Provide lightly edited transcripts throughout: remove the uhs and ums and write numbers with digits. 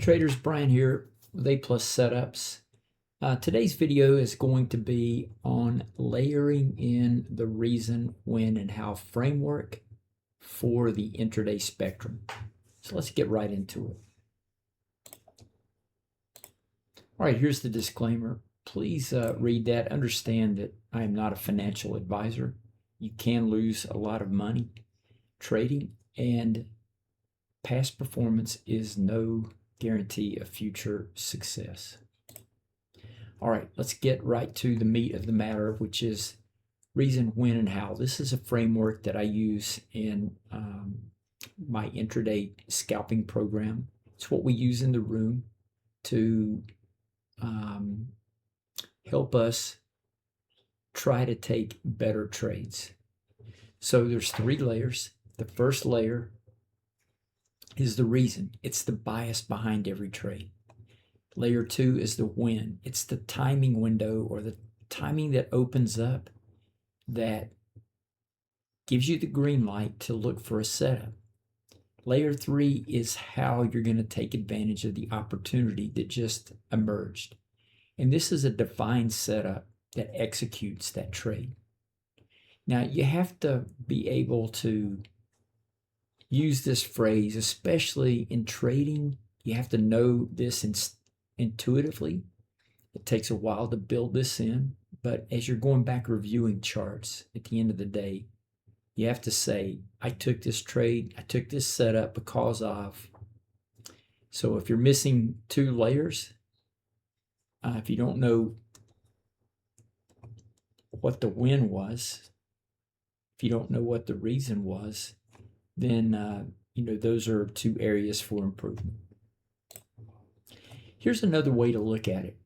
Traders, Brian here with A+ Setups. Today's video is going to be on layering in the reason, when, and how framework for the intraday spectrum. So let's get right into it. All right, here's the disclaimer. Please read that. Understand that I am not a financial advisor. You can lose a lot of money trading, and past performance is no guarantee of future success. All right, let's get right to the meat of the matter, which is reason, when, and how. This is a framework that I use in my intraday scalping program. It's what we use in the room to help us try to take better trades. So there's 3 layers. The first layer is the reason. It's the bias behind every trade. Layer 2 is the when. It's the timing window, or the timing that opens up that gives you the green light to look for a setup. Layer 3 is how you're going to take advantage of the opportunity that just emerged. And this is a defined setup that executes that trade. Now, you have to be able to use this phrase, especially in trading. You have to know this intuitively. It takes a while to build this in, but as you're going back reviewing charts at the end of the day, you have to say, I took this trade, I took this setup because of. So if you're missing 2 layers, if you don't know what the when was, if you don't know what the reason was, then those are 2 areas for improvement. Here's another way to look at it.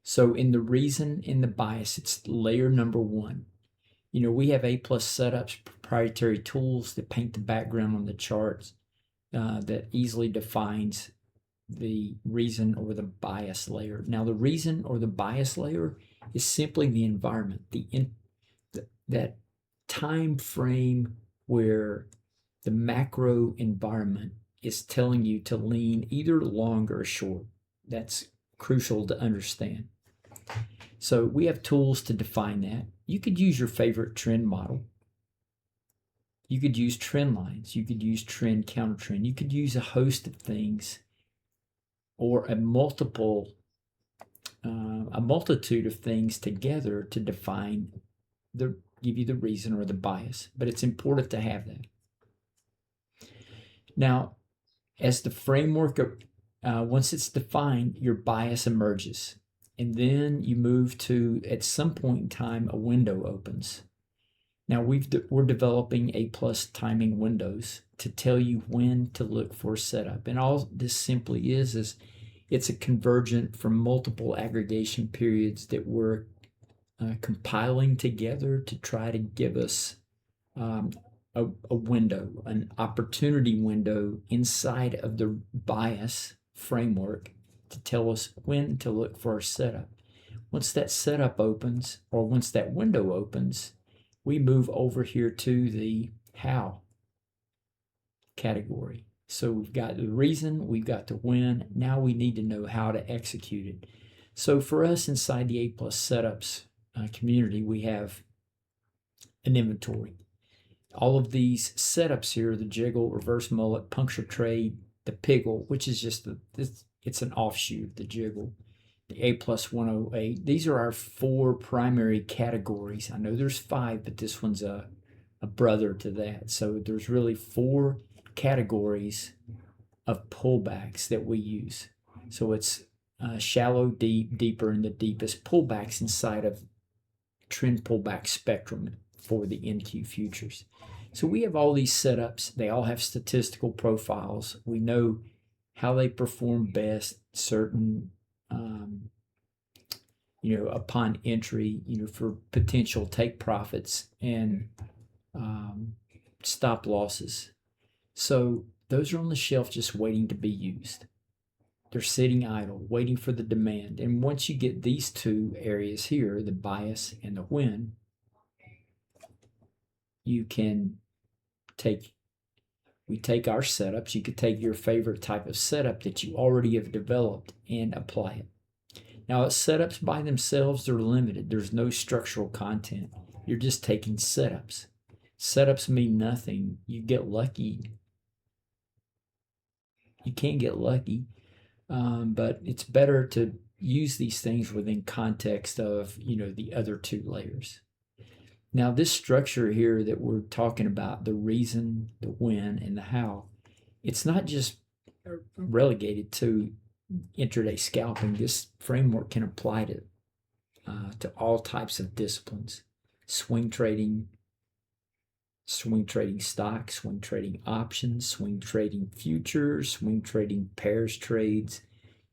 So in the reason, in the bias, it's layer number 1. We have A+ Setups, proprietary tools that paint the background on the charts that easily defines the reason or the bias layer. Now, the reason or the bias layer is simply the environment, that time frame where the macro environment is telling you to lean either long or short. That's crucial to understand. So we have tools to define that. You could use your favorite trend model. You could use trend lines. You could use trend, counter trend. You could use a host of things, or a multitude of things together to give you the reason or the bias. But it's important to have that. Now, as the framework, once it's defined, your bias emerges. And then you move to, at some point in time, a window opens. Now, we're developing A+ timing windows to tell you when to look for a setup. And all this simply is it's a convergent from multiple aggregation periods that we're compiling together to try to give us a window, an opportunity window inside of the bias framework to tell us when to look for a setup. Once that setup opens, or once that window opens, we move over here to the how category. So we've got the reason, we've got the when, now we need to know how to execute it. So for us inside the A+ Setups community, we have an inventory. All of these setups here, the jiggle, reverse mullet, puncture trade, the piggle, which is just it's an offshoot of the jiggle, the A+ 108. These are our 4 primary categories. I know there's 5, but this one's a brother to that. So there's really 4 categories of pullbacks that we use. So it's shallow, deep, deeper, and the deepest pullbacks inside of trend pullback spectrum for the NQ futures. So we have all these setups. They all have statistical profiles. We know how they perform best, certain, upon entry, for potential take profits and stop losses. So those are on the shelf just waiting to be used. They're sitting idle, waiting for the demand. And once you get these 2 areas here, the bias and the when, you can take we take our setups. You could take your favorite type of setup that you already have developed and apply it. Now, setups by themselves, they're limited. There's no structural content. You're just taking setups. Setups mean nothing. You get lucky. You can get lucky, but it's better to use these things within context of, the other two layers. Now, this structure here that we're talking about, the reason, the when, and the how, it's not just relegated to intraday scalping. This framework can apply to all types of disciplines: swing trading stock, swing trading options, swing trading futures, swing trading pairs trades.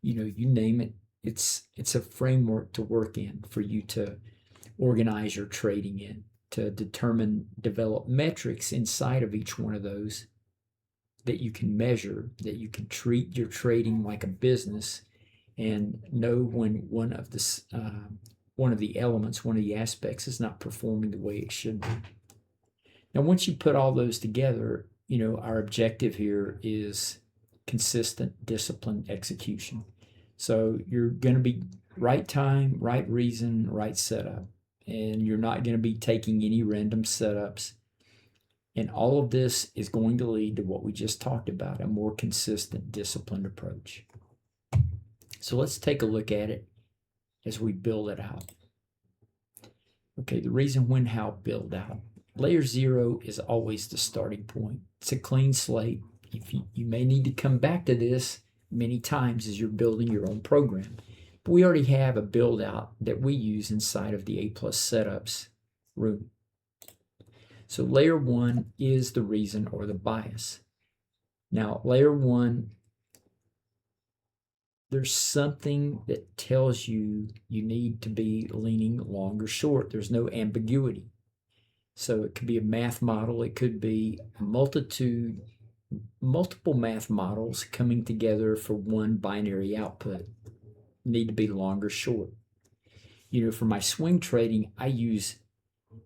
You name it. It's a framework to work in for you to organize your trading in, to develop metrics inside of each one of those that you can measure, that you can treat your trading like a business, and know when one of the elements, one of the aspects is not performing the way it should be. Now, once you put all those together, our objective here is consistent, disciplined execution. So you're going to be right time, right reason, right setup, and you're not going to be taking any random setups. And all of this is going to lead to what we just talked about, a more consistent, disciplined approach. So let's take a look at it as we build it out. Okay, the reason, when, how, build out. Layer 0 is always the starting point. It's a clean slate. You may need to come back to this many times as you're building your own program. But we already have a build out that we use inside of the A+ setups room. So layer 1 is the reason or the bias. Now, layer 1, there's something that tells you need to be leaning long or short. There's no ambiguity. So it could be a math model. It could be multiple math models coming together for one binary output. Need to be long or short. For my swing trading,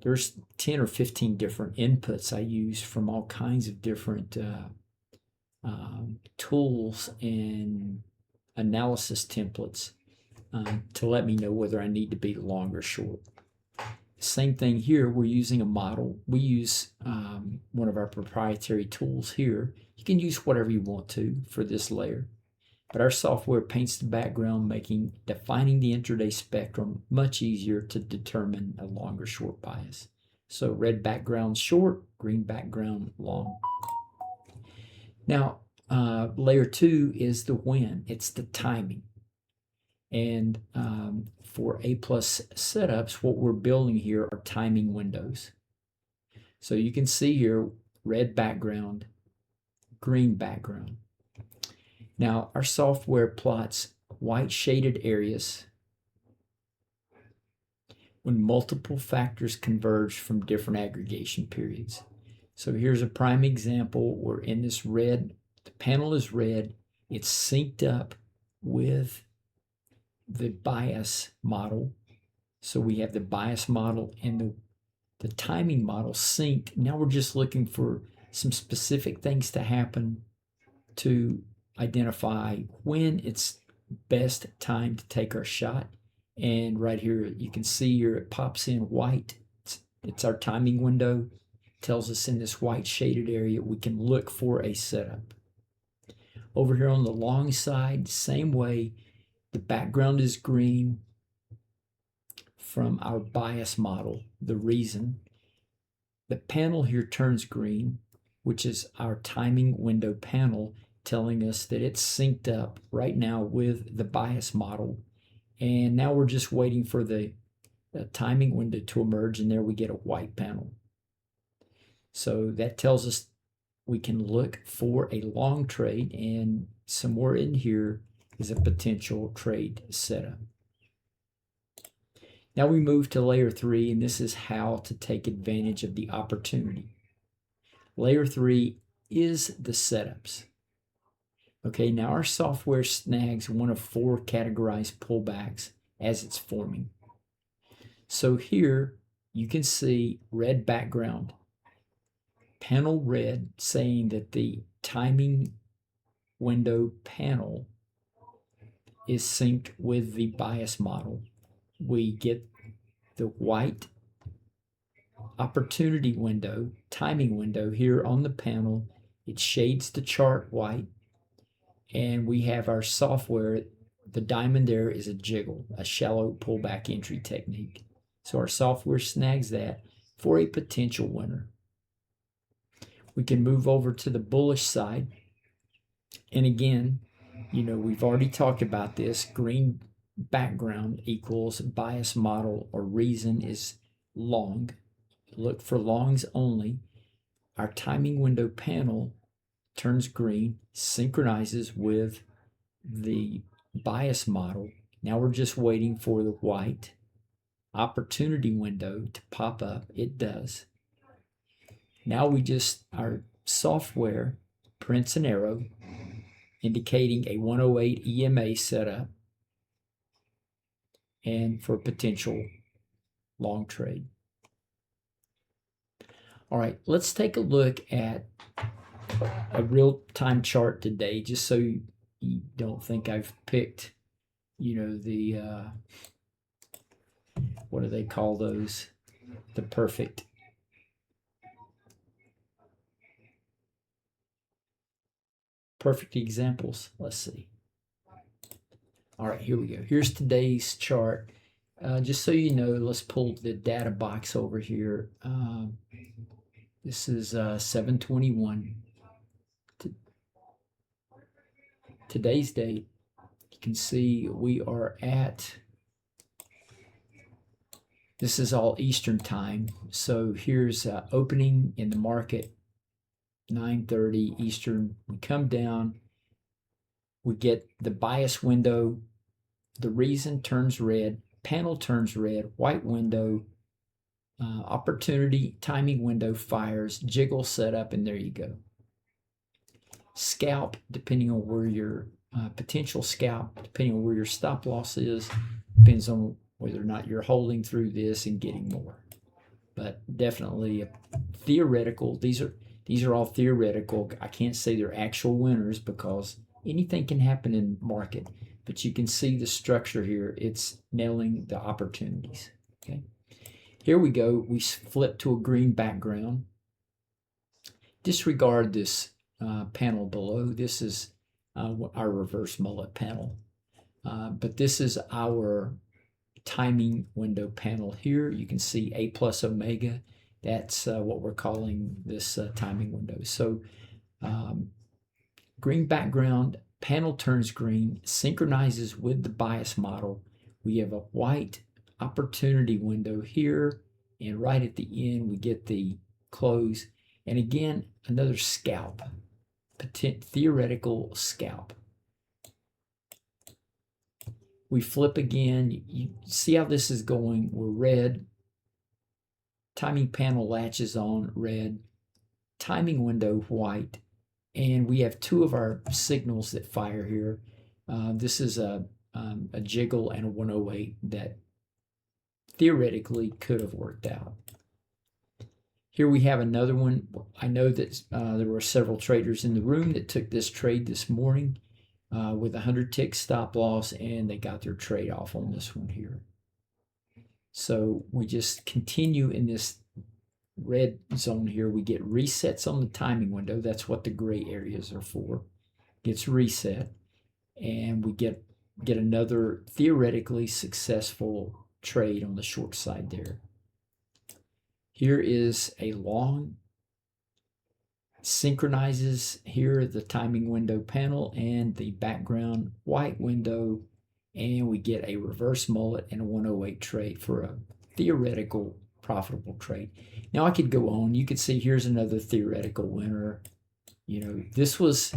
there's 10 or 15 different inputs I use from all kinds of different tools and analysis templates to let me know whether I need to be long or short. Same thing here. We're using a model. We use one of our proprietary tools here. You can use whatever you want to for this layer, but our software paints the background, defining the intraday spectrum much easier to determine a long or short bias. So red background short, green background long. Now, layer 2 is the when. It's the timing. And for A+ setups, what we're building here are timing windows. So you can see here, red background, green background. Now, our software plots white shaded areas when multiple factors converge from different aggregation periods. So here's a prime example. We're in this red, the panel is red, it's synced up with the bias model. So we have the bias model and the timing model synced. Now we're just looking for some specific things to happen to identify when it's best time to take our shot. And right here, you can see here it pops in white. It's our timing window. Tells us in this white shaded area we can look for a setup. Over here on the long side, same way, the background is green from our bias model, the reason. The panel here turns green, which is our timing window panel, telling us that it's synced up right now with the bias model. And now we're just waiting for the timing window to emerge, and there we get a white panel. So that tells us we can look for a long trade, and somewhere in here is a potential trade setup. Now we move to layer 3, and this is how to take advantage of the opportunity. Layer 3 is the setups. Okay, now our software snags one of 4 categorized pullbacks as it's forming. So here you can see red background panel red saying that the timing window panel is synced with the bias model. We get the white opportunity window, timing window here on the panel. It shades the chart white, and we have our software. The diamond there is a jiggle, a shallow pullback entry technique. So our software snags that for a potential winner. We can move over to the bullish side. And again, we've already talked about this. Green background equals bias model, or reason is long. Look for longs only. Our timing window panel turns green, synchronizes with the bias model. Now we're just waiting for the white opportunity window to pop up. It does. Now our software prints an arrow indicating a 108 EMA setup and for potential long trade. All right, let's take a look at a real-time chart today, just so you don't think I've picked, the, what do they call those? The perfect examples. Let's see. All right, here we go. Here's today's chart. Just so you know, let's pull the data box over here. This is 7/21. Today's date. You can see we are at, this is all Eastern time. So here's opening in the market, 9:30 Eastern. We come down, we get the bias window, the reason turns red, panel turns red, white window, opportunity timing window fires, jiggle setup, and there you go. Scalp, depending on where your potential scalp, depending on where your stop loss is, depends on whether or not you're holding through this and getting more. But definitely theoretical. These are all theoretical. I can't say they're actual winners because anything can happen in market. But you can see the structure here. It's nailing the opportunities. Okay. Here we go. We flip to a green background. Disregard this panel below. This is our reverse mullet panel. But this is our timing window panel here. You can see A plus omega. That's what we're calling this timing window. So green background, panel turns green, synchronizes with the bias model. We have a white opportunity window here, and right at the end we get the close. And again, another scalp, theoretical scalp. We flip again. You see how this is going. We're red. Timing panel latches on, red. Timing window, white. And we have two of our signals that fire here. This is a jiggle and a 108 that theoretically could have worked out. Here we have another one. I know that there were several traders in the room that took this trade this morning with 100 tick stop loss, and they got their trade off on this one here. So we just continue in this red zone here. We get resets on the timing window. That's what the gray areas are for. Gets reset, and we get another theoretically successful trade on the short side there. Here is a long, synchronizes here the timing window panel and the background white window, and we get a reverse mullet and a 108 trade for a theoretical profitable trade. Now I could go on. You could see here's another theoretical winner. This was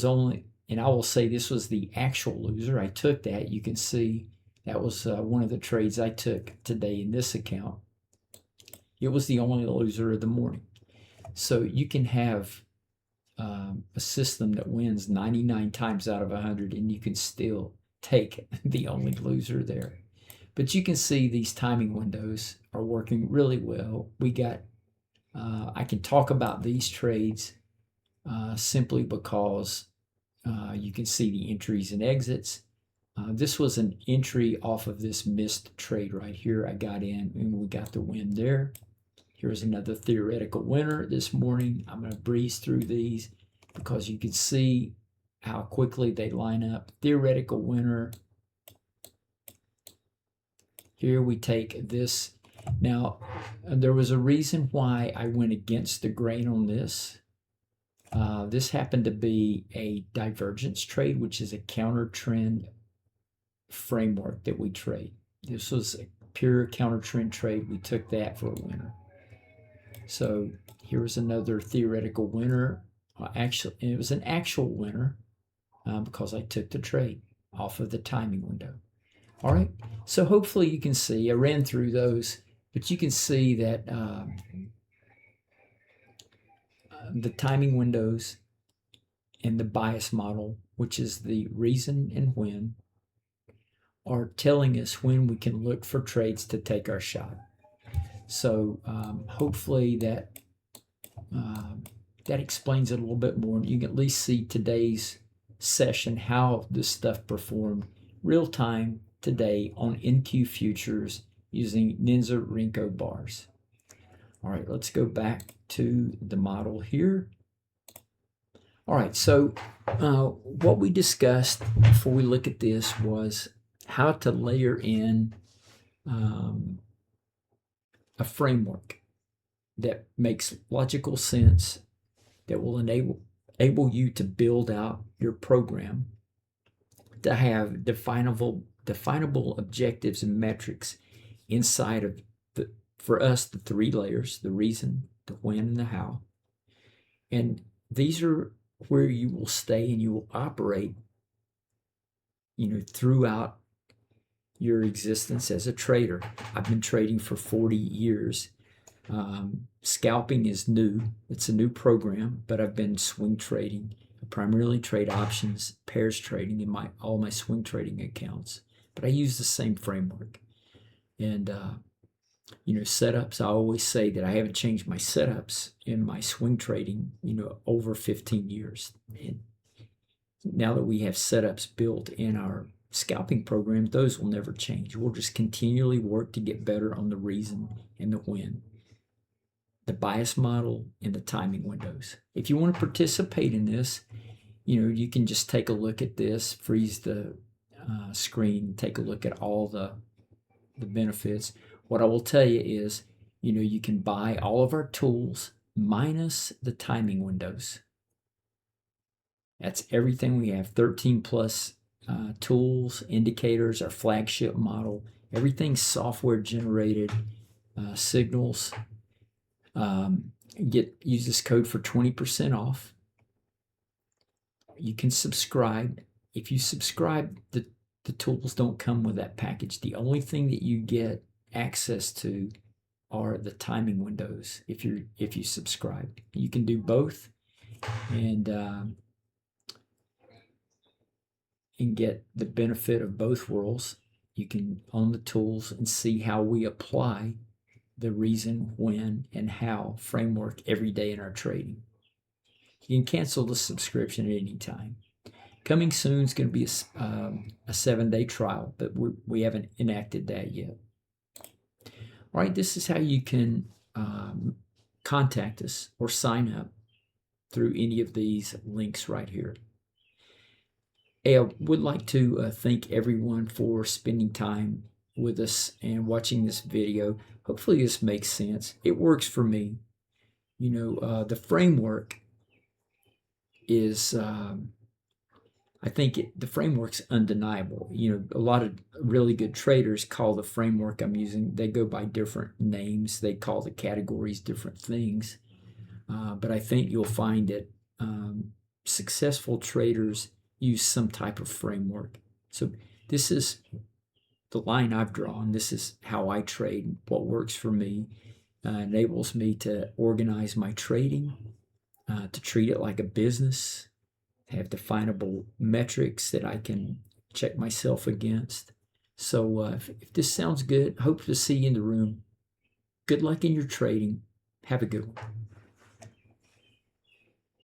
only, and I will say this was the actual loser. I took that. You can see that was one of the trades I took today in this account. It was the only loser of the morning. So you can have a system that wins 99 times out of 100, and you can still take the only loser there. But you can see these timing windows are working really well. We got I can talk about these trades simply because you can see the entries and exits. This was an entry off of this missed trade right here. I got in and we got the win there. Here's another theoretical winner this morning. I'm going to breeze through these because you can see how quickly they line up. Theoretical winner. Here we take this. Now, there was a reason why I went against the grain on this. This happened to be a divergence trade, which is a counter trend framework that we trade. This was a pure counter trend trade. We took that for a winner. So here's another theoretical winner. Actually, it was an actual winner because I took the trade off of the timing window. All right, so hopefully you can see, I ran through those, but you can see that the timing windows and the bias model, which is the reason and when, are telling us when we can look for trades to take our shot. So hopefully that explains it a little bit more. You can at least see today's session, how this stuff performed real time today on NQ futures using Ninja Rinko bars. All right, let's go back to the model here. All right, so what we discussed before we look at this was how to layer in a framework that makes logical sense, that will enable you to build out your program, to have definable objectives and metrics inside of for us, the three layers: the reason, the when, and the how. And these are where you will stay and you will operate, throughout your existence as a trader. I've been trading for 40 years. Scalping is new. It's a new program, but I've been swing trading. I primarily trade options, pairs trading in all my swing trading accounts, but I use the same framework. And setups, I always say that I haven't changed my setups in my swing trading, over 15 years. And now that we have setups built in our scalping program, those will never change. We'll just continually work to get better on the reason and the when, the bias model, and the timing windows. If you want to participate in this, you can just take a look at this, freeze the screen, take a look at all the benefits. What I will tell you is, you can buy all of our tools minus the timing windows. That's everything we have, 13 plus tools, indicators, our flagship model, everything's software generated signals. Use this code for 20% off. You can subscribe. If you subscribe, the tools don't come with that package. The only thing that you get access to are the timing windows if you subscribe. You can do both and get the benefit of both worlds. You can own the tools and see how we apply the reason, when, and how framework every day in our trading. You can cancel the subscription at any time. Coming soon is going to be a 7-day trial, but we haven't enacted that yet. All right, this is how you can contact us or sign up through any of these links right here. Hey, I would like to thank everyone for spending time with us and watching this video. Hopefully this makes sense. It works for me. The framework is, I think the framework's undeniable. A lot of really good traders call the framework I'm using, they go by different names. They call the categories different things. But I think you'll find that successful traders use some type of framework. So this is the line I've drawn. This is how I trade. What works for me enables me to organize my trading, to treat it like a business, have definable metrics that I can check myself against. So if this sounds good, hope to see you in the room. Good luck in your trading. Have a good one.